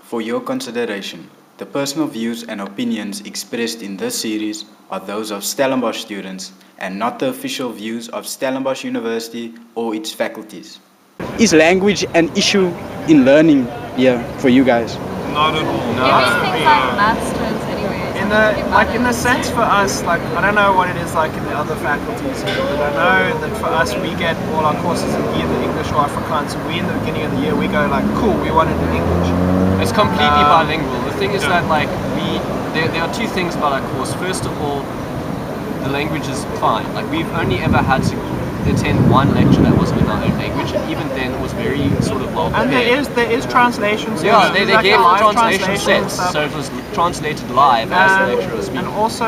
For your consideration, the personal views and opinions expressed in this series are those of Stellenbosch students and not the official views of Stellenbosch University or its faculties. Is language an issue in learning here for you guys? Not at all. No. Everything's like math students anyway. In the sense for us, like I don't know what it is like in the other faculties here, but I know that for us we get all our courses in either English or Afrikaans. And we in the beginning of the year we go like, cool, we want it in English. It's completely bilingual. The thing is that like there are two things about our course. First of all, the language is fine. Like we've only ever had to attend one lecture that wasn't in our own language, and even then it was very sort of well prepared. And there is translation. So yeah, they gave like translation sets, so it was translated live as the lecturer was speaking. And also,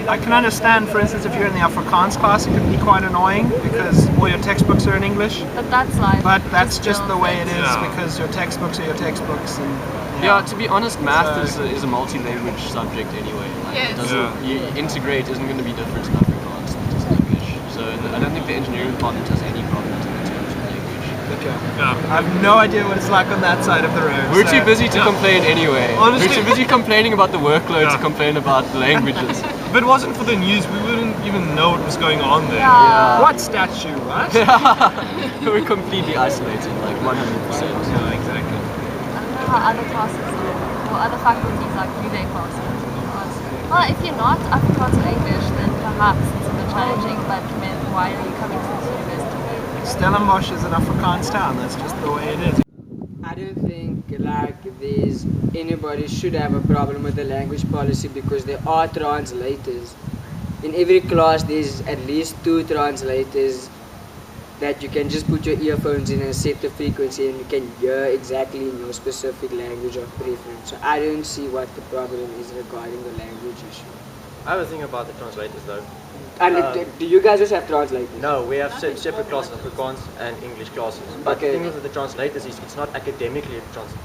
I can understand, for instance, if you're in the Afrikaans class, it can be quite annoying because all your textbooks are in English. But that's live. But that's just the way it is because your textbooks are your textbooks. And yeah, to be honest, math is a multi-language subject anyway. Like, you integrate isn't going to be different in Afrikaans than just English. So I don't think the engineering department has any problems in terms of language. Okay. I have no idea what it's like on that side of the road. We're too busy to complain anyway. Honestly, we're too busy complaining about the workload to complain about the languages. If it wasn't for the news, we wouldn't even know what was going on there. Yeah. What statue, what? We're completely isolated, like 100%. Yeah, exactly. I don't know how other classes or other faculties like do their classes. Well, if you're not Afrikaans or English, then perhaps it's a bit challenging, but man, why are you coming to this university? Stellenbosch is an Afrikaans town, that's just the way it is. I don't think like anybody should have a problem with the language policy because there are translators. In every class there's at least 2 translators that you can just put your earphones in and set the frequency and you can hear exactly in your specific language of preference. So I don't see what the problem is regarding the language issue. I have a thing about the translators though. And do you guys just have translators? No, we have separate classes, Afrikaans and English classes. But the thing with the translators is it's not academically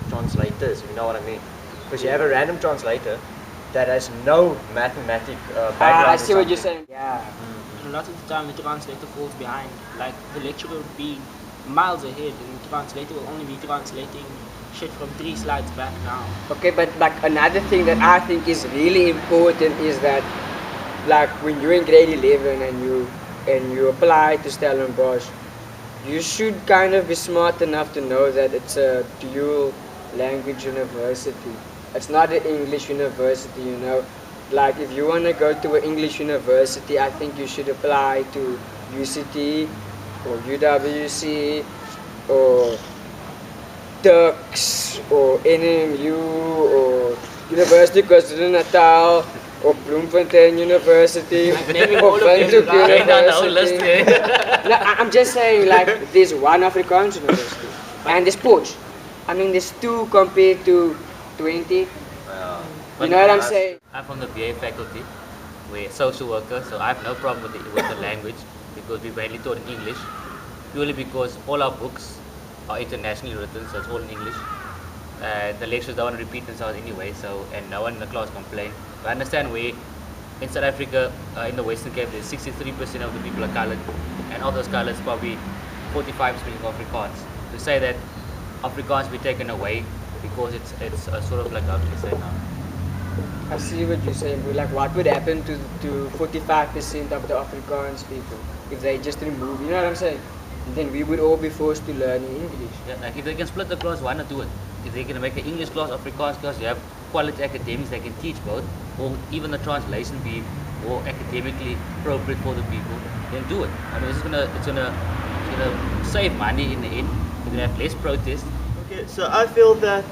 translators, if you know what I mean. Because you have a random translator that has no mathematic background. I see what you're saying. Yeah. A lot of the time the translator falls behind. Like the lecturer would be miles ahead and the translator will only be translating shit from 3 slides back now. Okay, but like another thing that I think is really important is that like when you're in grade 11 and you apply to Stellenbosch, you should kind of be smart enough to know that it's a dual language university. It's not an English university, you know. Like if you want to go to an English university, I think you should apply to UCT or UWC or Turks or NMU or University of KwaZulu-Natal or Bloemfontein University or Windhoek University. No, I'm just saying like there's one Afrikaans university and there's Poch. I mean there's 2 compared to 20. You know what I'm saying? I'm from the BA faculty. We're social workers, so I have no problem with the language because we're mainly taught in English, purely because all our books are internationally written, so it's all in English. The lecturers don't want to repeat themselves anyway, and no one in the class complain. I understand we in South Africa, in the Western Cape, there's 63% of the people are coloured, and of those colours, probably 45 speaking Afrikaans. To say that Afrikaans be taken away because it's a sort of like how do you say now? I see what you're saying, but like what would happen to 45% of the Afrikaans people if they just remove, you know what I'm saying? Then we would all be forced to learn English. Yeah, like if they can split the class, why not do it? If they can make an English class, Afrikaans class, you have quality academics that can teach both, or even the translation be more academically appropriate for the people, then do it. I mean, it's gonna save money in the end. You're gonna have less protest. Okay, so I feel that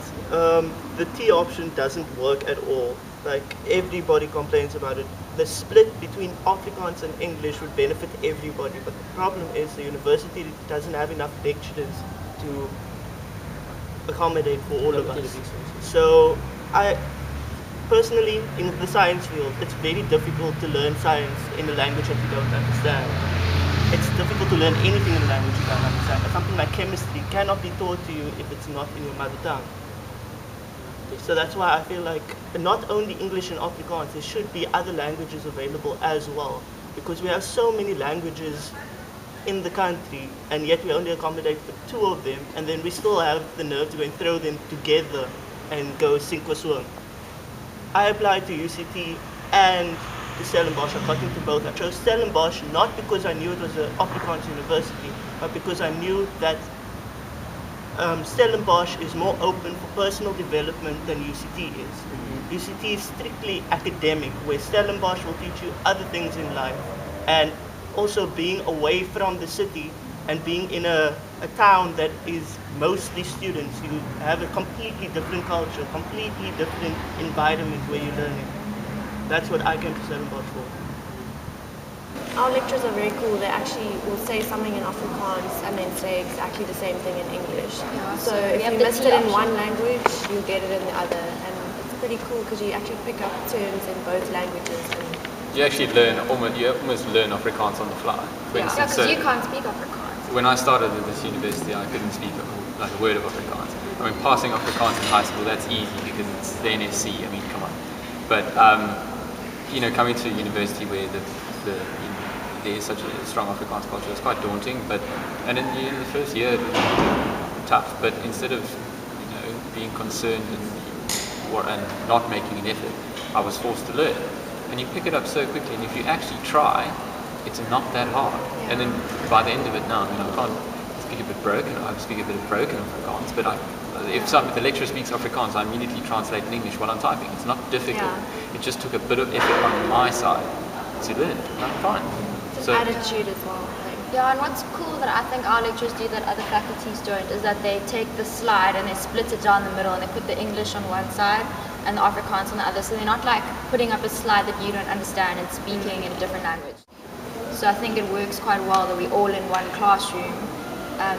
the T option doesn't work at all. Like everybody complains about it. The split between Afrikaans and English would benefit everybody, but the problem is the university doesn't have enough lecturers to accommodate for all of us. So I personally, in the science field, it's very difficult to learn science in a language that you don't understand. It's difficult to learn anything in a language you don't understand. Something like chemistry cannot be taught to you if it's not in your mother tongue. So that's why I feel like not only English and Afrikaans, there should be other languages available as well, because we have so many languages in the country, and yet we only accommodate for 2 of them, and then we still have the nerve to go and throw them together and go sink or swim. I applied to UCT and to Stellenbosch. I got into both. I chose Stellenbosch not because I knew it was an Afrikaans university, but because I knew that Stellenbosch is more open for personal development than UCT is. UCT is strictly academic, where Stellenbosch will teach you other things in life. And also being away from the city and being in a town that is mostly students, you have a completely different culture, completely different environment where you're learning. That's what I came to Stellenbosch for. Our lecturers are very cool. They actually will say something in Afrikaans and then say exactly the same thing in English. Yeah, so so if we have you the missed T it in option. one language, you get it in the other. And it's pretty cool because you actually pick up terms in both languages. And You actually almost learn Afrikaans on the fly. For instance, because you can't speak Afrikaans. when I started at this university, I couldn't speak like a word of Afrikaans. I mean, passing Afrikaans in high school, that's easy because it's the NSC. I mean, come on. But coming to a university where there is such a strong Afrikaans culture, it's quite daunting. And in the first year, it was tough. But instead of being concerned and not making an effort, I was forced to learn. And you pick it up so quickly, and if you actually try, it's not that hard. Yeah. And then by the end of it now, I can't speak a bit broken. I speak a bit of broken Afrikaans, but if the lecturer speaks Afrikaans, I immediately translate in English while I'm typing. It's not difficult. Yeah. It just took a bit of effort on my side to learn. And I'm fine. it's an attitude as well. Yeah, and what's cool that I think our lecturers do that other faculties don't is that they take the slide and they split it down the middle and they put the English on one side and the Afrikaans on the other. So they're not like putting up a slide that you don't understand and speaking in a different language. So I think it works quite well that we're all in one classroom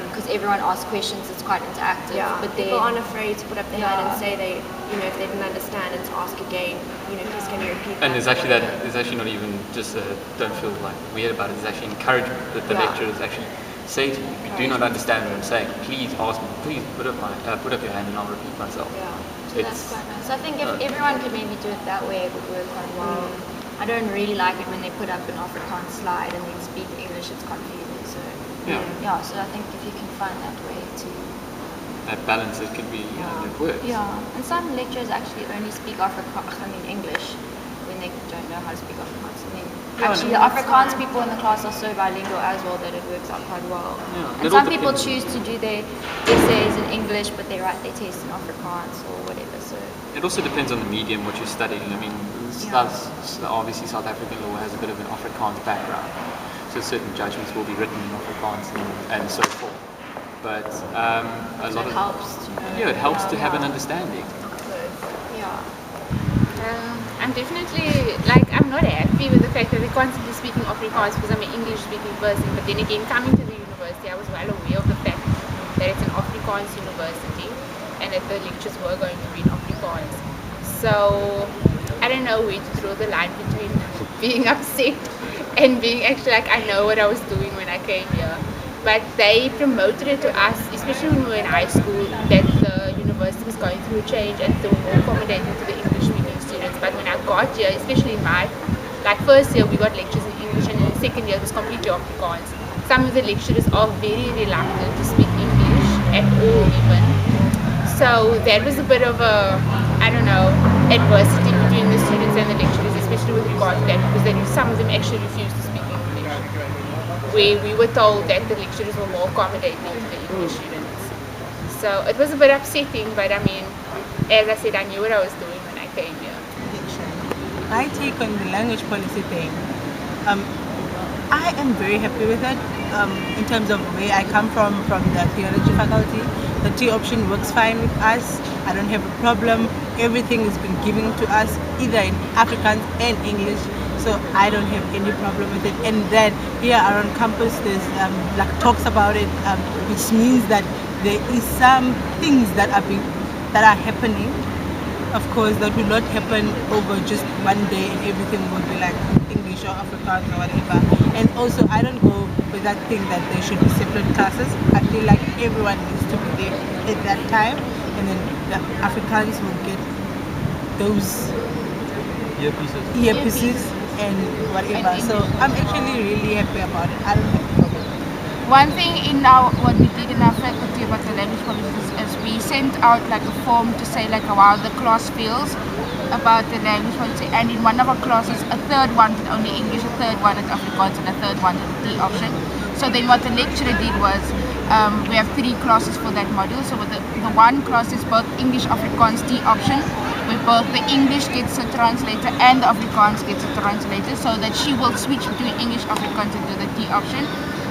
because everyone asks questions. It's quite interactive. Yeah, but people aren't afraid to put up their hand and Yeah. say if they didn't understand and to ask again, please can you repeat And that? there's actually not even just don't feel like weird about it. There's actually encouragement that the Yeah. lecturers actually say to you, if you do not understand what I'm saying, please ask me, please put up your hand and I'll repeat myself. Yeah, so that's quite nice. So I think if everyone could maybe do it that way, it would work quite well. I don't really like it when they put up an Afrikaans slide and then speak English, it's confusing. So Yeah. so I think if you can find that way to That balance, it could be, it works. Yeah, and some lecturers actually only speak English when they don't know how to speak Afrikaans. I mean, actually, the Afrikaans people in the class are so bilingual as well that it works out quite well. Yeah, And some people choose to do their essays in English, but they write their tests in Afrikaans or whatever. So It also depends on the medium, what you're studying. I mean, obviously South African law has a bit of an Afrikaans background, so certain judgments will be written in Afrikaans and so forth. But a lot it of helps to know. it helps to have an understanding. Yeah. I'm definitely, I'm not happy with the fact that we're constantly speaking Afrikaans because I'm an English-speaking person. But then again, coming to the university, I was well aware of the fact that it's an Afrikaans university and that the lectures were going to be in Afrikaans. So I don't know where to draw the line between being upset and being actually I know what I was doing when I came here. But they promoted it to us, especially when we were in high school, that the university was going through a change and they were more accommodating to the English-speaking students. But when I got here, especially in my first year, we got lectures in English, and in the second year, it was completely Afrikaans. Some of the lecturers are very reluctant to speak English at all, even. So that was a bit of a, adversity between the students and the lecturers, especially with regard to that, because some of them actually refused to speak English, where we were told that the lecturers were more accommodating to the English students. So it was a bit upsetting, but as I said, I knew what I was doing when I came here. My take on the language policy thing, I am very happy with it. In terms of where I come from the theology faculty, the T option works fine with us. I don't have a problem. Everything has been given to us either in Afrikaans and English, so I don't have any problem with it. And then here around campus, there's talks about it, which means that there is some things that are happening. Of course, that will not happen over just one day and everything will be like English or Afrikaans or whatever. And also, I don't go with that thing that there should be separate classes. I feel like everyone needs to be there at that time, and then the Afrikaans will get those earpieces and whatever. So I'm actually really happy about it. I don't have a problem. One thing in what we did in our faculty about the language policies is we sent out like a form to say like how the class feels about the language policy, and in one of our classes a third wanted only English, a third wanted Afrikaans, and a third wanted the D option. So then what the lecturer did was we have 3 classes for that module. So the one class is both English, Afrikaans, D option, where both the English gets a translator and the Afrikaans gets a translator, so that she will switch between English, Afrikaans and do the D option.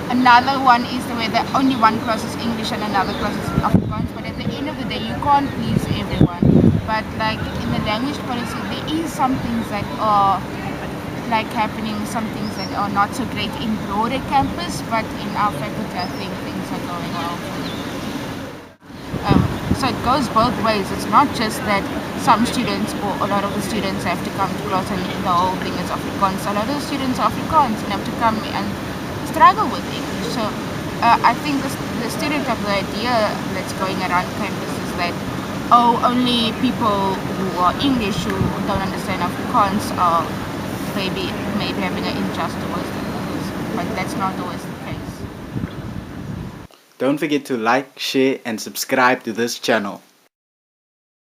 Another one is where the only one class is English and another class is Afrikaans, but at the end of the day you can't please everyone. But like in the language policy there is some things that are like happening, some things that are not so great in broader campus, but in our faculty I think things are going well. So it goes both ways. It's not just that some students or a lot of the students have to come to class and the whole thing is Afrikaans. A lot of the students are Afrikaans and have to come and struggle with English. So I think the stereotype, the idea that's going around campus is that only people who are English who don't understand Afrikaans are maybe having an injustice towards them, but that's not always the case. Don't forget to like, share and subscribe to this channel.